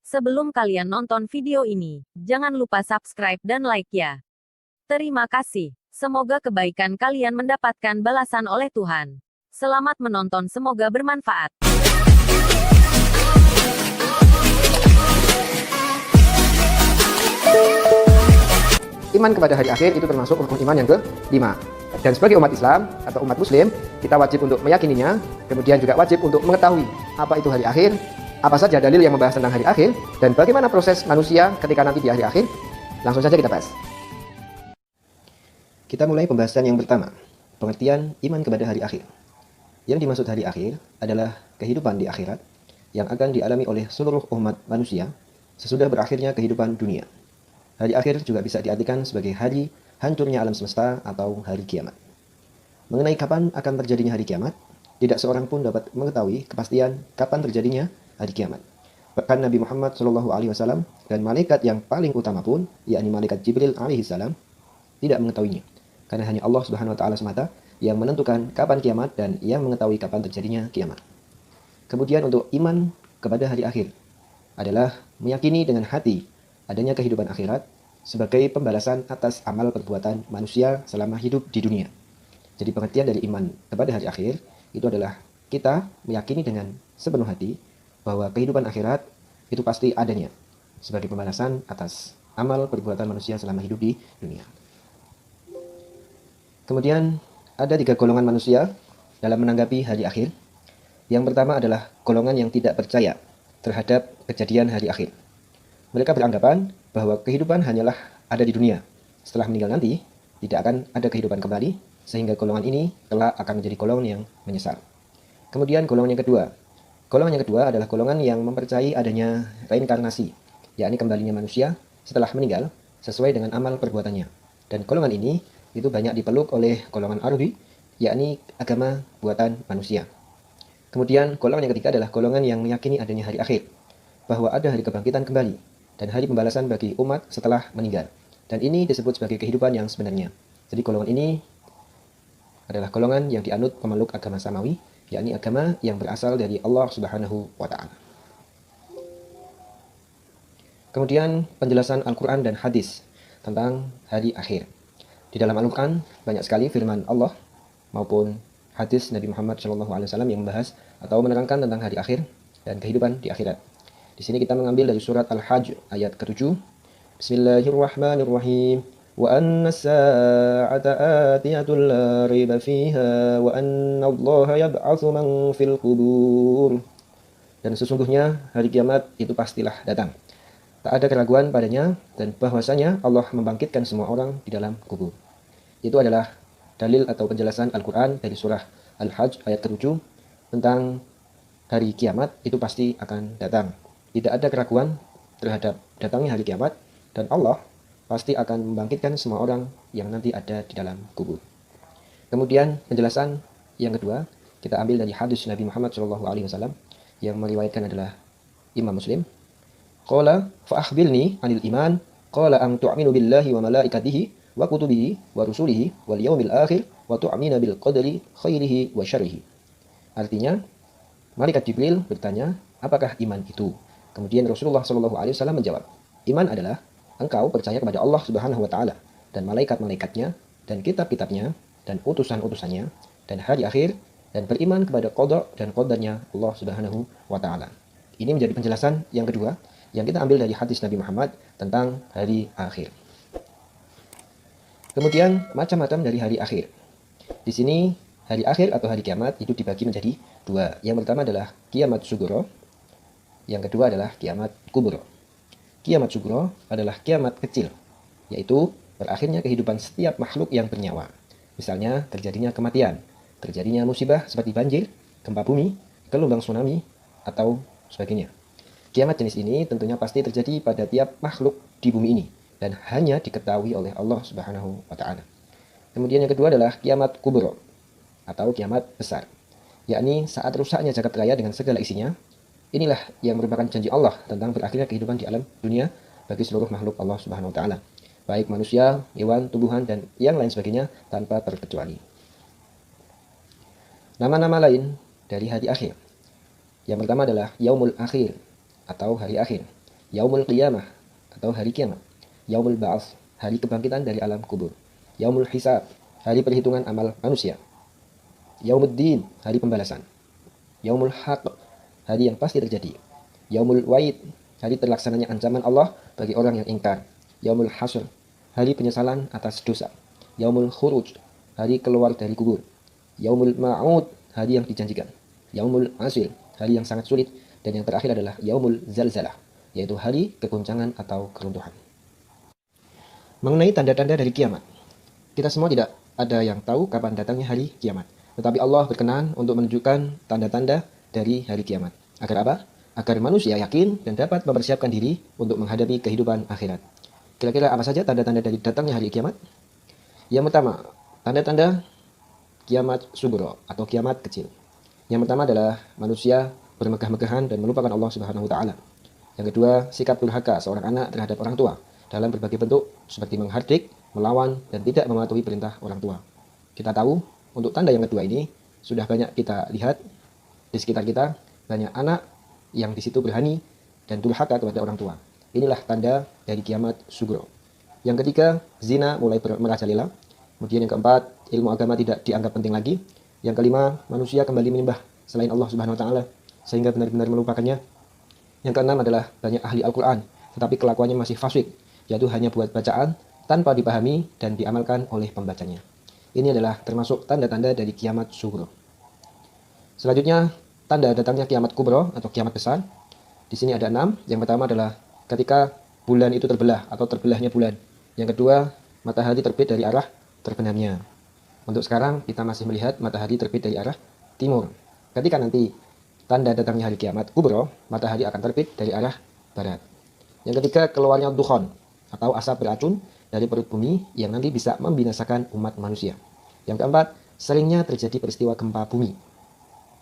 Sebelum kalian nonton video ini, jangan lupa subscribe dan like ya. Terima kasih. Semoga kebaikan kalian mendapatkan balasan oleh Tuhan. Selamat menonton, semoga bermanfaat. Iman kepada hari akhir itu termasuk rukun iman yang kelima. Dan sebagai umat Islam atau umat Muslim, kita wajib untuk meyakininya, kemudian juga wajib untuk mengetahui apa itu hari akhir, apa saja dalil yang membahas tentang hari akhir, dan bagaimana proses manusia ketika nanti di hari akhir. Langsung saja kita bahas. Kita mulai pembahasan yang pertama, pengertian iman kepada hari akhir. Yang dimaksud hari akhir adalah kehidupan di akhirat yang akan dialami oleh seluruh umat manusia sesudah berakhirnya kehidupan dunia. Hari akhir juga bisa diartikan sebagai hari hancurnya alam semesta atau hari kiamat. Mengenai kapan akan terjadinya hari kiamat, tidak seorang pun dapat mengetahui kepastian kapan terjadinya hari kiamat. Bahkan Nabi Muhammad SAW dan malaikat yang paling utama pun, yakni malaikat Jibril alaihissalam, tidak mengetahuinya. Karena hanya Allah Subhanahu wa taala semata yang menentukan kapan kiamat dan yang mengetahui kapan terjadinya kiamat. Kemudian untuk iman kepada hari akhir adalah meyakini dengan hati adanya kehidupan akhirat sebagai pembalasan atas amal perbuatan manusia selama hidup di dunia. Jadi pengertian dari iman kepada hari akhir itu adalah kita meyakini dengan sepenuh hati bahwa kehidupan akhirat itu pasti adanya sebagai pembalasan atas amal perbuatan manusia selama hidup di dunia. Kemudian ada 3 golongan manusia dalam menanggapi hari akhir. Yang pertama adalah golongan yang tidak percaya terhadap kejadian hari akhir. Mereka beranggapan bahwa kehidupan hanyalah ada di dunia. Setelah meninggal nanti, tidak akan ada kehidupan kembali, sehingga golongan ini kelak akan menjadi golongan yang menyesal. Kemudian golongan yang kedua. Golongan yang kedua adalah golongan yang mempercayai adanya reinkarnasi, yakni kembalinya manusia setelah meninggal sesuai dengan amal perbuatannya. Dan golongan ini itu banyak dipeluk oleh golongan Arbi, yakni agama buatan manusia. Kemudian golongan yang ketiga adalah golongan yang meyakini adanya hari akhir, bahwa ada hari kebangkitan kembali dan hari pembalasan bagi umat setelah meninggal. Dan ini disebut sebagai kehidupan yang sebenarnya. Jadi golongan ini adalah golongan yang dianut pemeluk agama samawi, yakni agama yang berasal dari Allah Subhanahu wa taala. Kemudian penjelasan Al-Qur'an dan hadis tentang hari akhir. Di dalam Al-Qur'an banyak sekali firman Allah maupun hadis Nabi Muhammad SAW yang membahas atau menerangkan tentang hari akhir dan kehidupan di akhirat. Di sini kita mengambil dari surat Al-Hajj ayat ke-7. Bismillahirrahmanirrahim. Wa anna as-sa'ata atiyatun la raiba fiha wa anna Allaha yab'atsu man fil qubur. Dan sesungguhnya hari kiamat itu pastilah datang. Tak ada keraguan padanya dan bahwasanya Allah membangkitkan semua orang di dalam kubur. Itu adalah dalil atau penjelasan Al-Qur'an dari surah Al-Hajj ayat ke-7 tentang hari kiamat itu pasti akan datang. Tidak ada keraguan terhadap datangnya hari kiamat dan Allah pasti akan membangkitkan semua orang yang nanti ada di dalam kubur. Kemudian penjelasan yang kedua kita ambil dari hadis Nabi Muhammad SAW yang meriwayatkan adalah Imam Muslim. Qala fa akhbirni 'anil iman qala an tu'minu billahi wa malaikatihi wa kutubihi wa rusulihi wal yaumil akhir wa tu'mina bil qadari khairihi wa syarrihi. Artinya malaikat Jibril bertanya, apakah iman itu? Kemudian Rasulullah SAW menjawab, iman adalah engkau percaya kepada Allah Subhanahu wa taala dan malaikat-malaikatnya dan kitab-kitabnya dan utusan-utusannya dan hari akhir dan beriman kepada qada dan qadarnya Allah Subhanahu wa taala. Ini menjadi penjelasan yang kedua yang kita ambil dari hadis Nabi Muhammad tentang hari akhir. Kemudian macam-macam dari hari akhir. Di sini hari akhir atau hari kiamat itu dibagi menjadi 2. Yang pertama adalah kiamat sugro. Yang kedua adalah kiamat kubro. Kiamat sugro adalah kiamat kecil, yaitu berakhirnya kehidupan setiap makhluk yang bernyawa. Misalnya terjadinya kematian, terjadinya musibah seperti banjir, gempa bumi, gelombang tsunami, atau sebagainya. Kiamat jenis ini tentunya pasti terjadi pada tiap makhluk di bumi ini dan hanya diketahui oleh Allah Subhanahu wa taala. Kemudian yang kedua adalah kiamat kubro atau kiamat besar, yakni saat rusaknya jagat raya dengan segala isinya. Inilah yang merupakan janji Allah tentang berakhirnya kehidupan di alam dunia bagi seluruh makhluk Allah Subhanahu wa taala, baik manusia, hewan, tumbuhan dan yang lain sebagainya tanpa terkecuali. Nama-nama lain dari hari akhir. Yang pertama adalah Yaumul Akhir atau hari akhir. Yaumul Qiyamah atau hari kiamat. Yaumul Ba'ats, hari kebangkitan dari alam kubur. Yaumul Hisab, hari perhitungan amal manusia. Yaumuddin, hari pembalasan. Yaumul Haq, hari yang pasti terjadi. Yaumul Wa'id, hari terlaksananya ancaman Allah bagi orang yang ingkar. Yaumul Hasr, hari penyesalan atas dosa. Yaumul Khuruj, hari keluar dari kubur. Yaumul Ma'ud, hari yang dijanjikan. Yaumul Asil, hari yang sangat sulit. Dan yang terakhir adalah Yaumul Zalzalah, yaitu hari kegoncangan atau keruntuhan. Mengenai tanda-tanda dari kiamat, kita semua tidak ada yang tahu kapan datangnya hari kiamat. Tetapi Allah berkenan untuk menunjukkan tanda-tanda dari hari kiamat. Agar apa? Agar manusia yakin dan dapat mempersiapkan diri untuk menghadapi kehidupan akhirat. Kira-kira apa saja tanda-tanda dari datangnya hari kiamat? Yang pertama, tanda-tanda kiamat sugro atau kiamat kecil. Yang pertama adalah manusia bermegah-megahan dan melupakan Allah Subhanahu wa taala. Yang kedua, sikap durhaka seorang anak terhadap orang tua dalam berbagai bentuk seperti menghardik, melawan, dan tidak mematuhi perintah orang tua. Kita tahu, untuk tanda yang kedua ini sudah banyak kita lihat di sekitar kita, banyak anak yang di situ berani dan durhaka kepada orang tua. Inilah tanda dari kiamat sugro. Yang ketiga, zina mulai merajalela. Kemudian yang keempat, ilmu agama tidak dianggap penting lagi. Yang kelima, manusia kembali menyembah selain Allah Subhanahu wa taala sehingga benar-benar melupakannya. Yang keenam adalah banyak ahli Al-Quran, tetapi kelakuannya masih fasik, yaitu hanya buat bacaan tanpa dipahami dan diamalkan oleh pembacanya. Ini adalah termasuk tanda-tanda dari kiamat sugro. Selanjutnya, tanda datangnya kiamat kubro atau kiamat besar. Di sini ada 6. Yang pertama adalah ketika bulan itu terbelah atau terbelahnya bulan. Yang kedua, matahari terbit dari arah terbenamnya. Untuk sekarang kita masih melihat matahari terbit dari arah timur. Ketika nanti tanda datangnya hari kiamat kubro, matahari akan terbit dari arah barat. Yang ketiga, keluarnya dukhon atau asap beracun dari perut bumi yang nanti bisa membinasakan umat manusia. Yang keempat, seringnya terjadi peristiwa gempa bumi.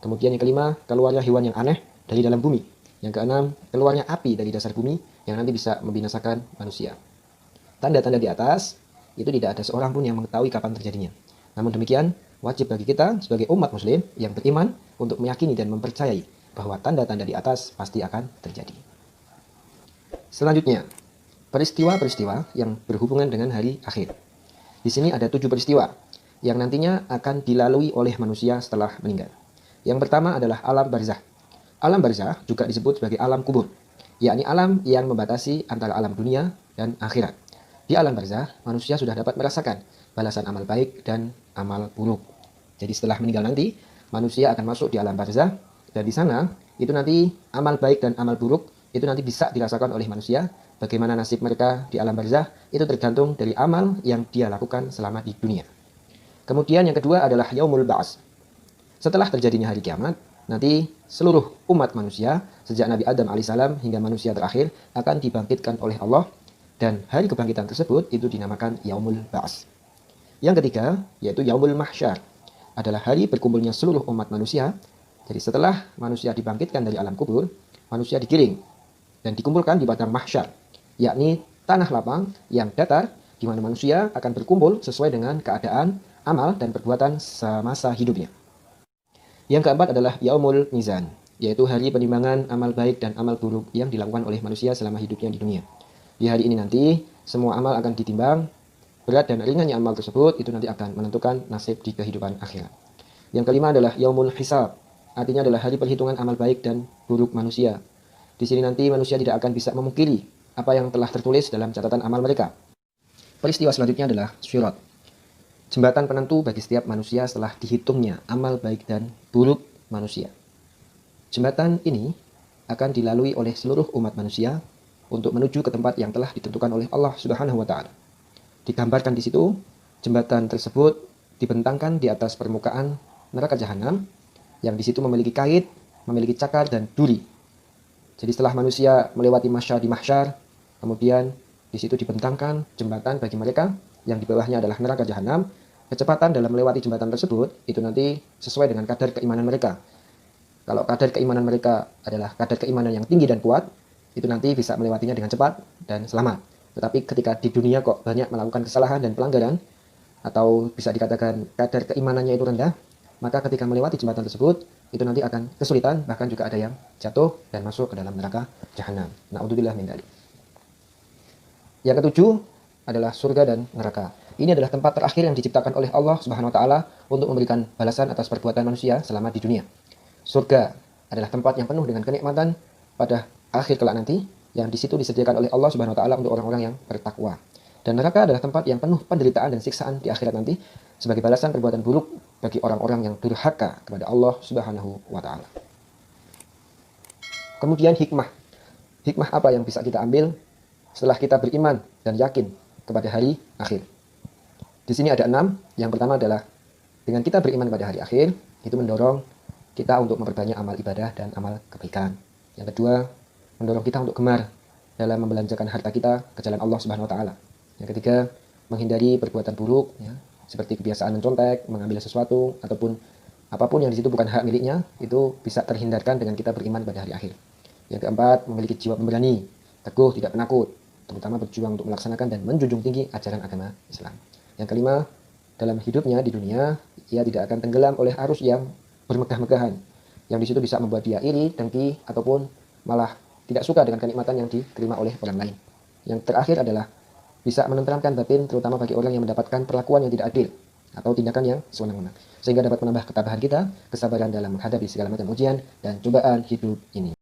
Kemudian yang kelima, keluarnya hewan yang aneh dari dalam bumi. Yang keenam, keluarnya api dari dasar bumi yang nanti bisa membinasakan manusia. Tanda-tanda di atas itu tidak ada seorang pun yang mengetahui kapan terjadinya. Namun demikian, wajib bagi kita sebagai umat muslim yang beriman untuk meyakini dan mempercayai bahwa tanda-tanda di atas pasti akan terjadi. Selanjutnya, peristiwa-peristiwa yang berhubungan dengan hari akhir. Di sini ada 7 peristiwa yang nantinya akan dilalui oleh manusia setelah meninggal. Yang pertama adalah alam barzah. Alam barzah juga disebut sebagai alam kubur, yakni alam yang membatasi antara alam dunia dan akhirat. Di alam barzah, manusia sudah dapat merasakan balasan amal baik dan amal buruk. Jadi setelah meninggal nanti, manusia akan masuk di alam barzah, dan di sana itu nanti amal baik dan amal buruk itu nanti bisa dirasakan oleh manusia. Bagaimana nasib mereka di alam barzah itu tergantung dari amal yang dia lakukan selama di dunia. Kemudian yang kedua adalah yaumul ba'ats. Setelah terjadinya hari kiamat, nanti seluruh umat manusia sejak Nabi Adam alaihissalam hingga manusia terakhir akan dibangkitkan oleh Allah, dan hari kebangkitan tersebut itu dinamakan yaumul ba'ats. Yang ketiga yaitu yaumul mahsyar, adalah hari berkumpulnya seluruh umat manusia. Jadi setelah manusia dibangkitkan dari alam kubur, manusia digiring dan dikumpulkan di padang mahsyar, yakni tanah lapang yang datar di mana manusia akan berkumpul sesuai dengan keadaan, amal, dan perbuatan semasa hidupnya. Yang keempat adalah yaumul mizan, yaitu hari penimbangan amal baik dan amal buruk yang dilakukan oleh manusia selama hidupnya di dunia. Di hari ini nanti, semua amal akan ditimbang, berat dan ringannya amal tersebut itu nanti akan menentukan nasib di kehidupan akhirat. Yang kelima adalah yaumul hisab, artinya adalah hari perhitungan amal baik dan buruk manusia. Di sini nanti manusia tidak akan bisa memungkiri apa yang telah tertulis dalam catatan amal mereka. Peristiwa selanjutnya adalah syirat, jembatan penentu bagi setiap manusia setelah dihitungnya amal baik dan buruk manusia. Jembatan ini akan dilalui oleh seluruh umat manusia untuk menuju ke tempat yang telah ditentukan oleh Allah Subhanahu wa taala. Digambarkan di situ, jembatan tersebut dibentangkan di atas permukaan neraka jahanam yang di situ memiliki kait, memiliki cakar dan duri. Jadi setelah manusia melewati mahsyar di mahsyar, kemudian di situ dibentangkan jembatan bagi mereka yang di bawahnya adalah neraka jahanam. Kecepatan dalam melewati jembatan tersebut itu nanti sesuai dengan kadar keimanan mereka. Kalau kadar keimanan mereka adalah kadar keimanan yang tinggi dan kuat, itu nanti bisa melewatinya dengan cepat dan selamat. Tetapi ketika di dunia kok banyak melakukan kesalahan dan pelanggaran, atau bisa dikatakan kadar keimanannya itu rendah, maka ketika melewati jembatan tersebut, itu nanti akan kesulitan, bahkan juga ada yang jatuh dan masuk ke dalam neraka jahanam. Na'udzubillah min dzalik. Yang ketujuh adalah surga dan neraka. Ini adalah tempat terakhir yang diciptakan oleh Allah Subhanahu wa taala untuk memberikan balasan atas perbuatan manusia selama di dunia. Surga adalah tempat yang penuh dengan kenikmatan pada akhir kelak nanti, yang di situ disediakan oleh Allah Subhanahu wa taala untuk orang-orang yang bertakwa. Dan neraka adalah tempat yang penuh penderitaan dan siksaan di akhirat nanti sebagai balasan perbuatan buruk bagi orang-orang yang durhaka kepada Allah Subhanahu wa taala. Kemudian hikmah. Hikmah apa yang bisa kita ambil setelah kita beriman dan yakin kepada hari akhir? Di sini ada 6. Yang pertama adalah dengan kita beriman pada hari akhir, itu mendorong kita untuk memperbanyak amal ibadah dan amal kebaikan. Yang kedua, mendorong kita untuk gemar dalam membelanjakan harta kita ke jalan Allah Subhanahu wa taala. Yang ketiga, menghindari perbuatan buruk, ya, seperti kebiasaan mencontek, mengambil sesuatu, ataupun apapun yang di situ bukan hak miliknya, itu bisa terhindarkan dengan kita beriman pada hari akhir. Yang keempat, memiliki jiwa pemberani, teguh, tidak penakut, terutama berjuang untuk melaksanakan dan menjunjung tinggi ajaran agama Islam. Yang kelima, dalam hidupnya di dunia, ia tidak akan tenggelam oleh arus yang bermegah-megahan, yang di situ bisa membuat dia iri, dengki, ataupun malah tidak suka dengan kenikmatan yang diterima oleh orang lain. Yang terakhir adalah bisa menenteramkan batin, terutama bagi orang yang mendapatkan perlakuan yang tidak adil atau tindakan yang sewenang-wenang, sehingga dapat menambah ketabahan kita, kesabaran dalam menghadapi segala macam ujian dan cobaan hidup ini.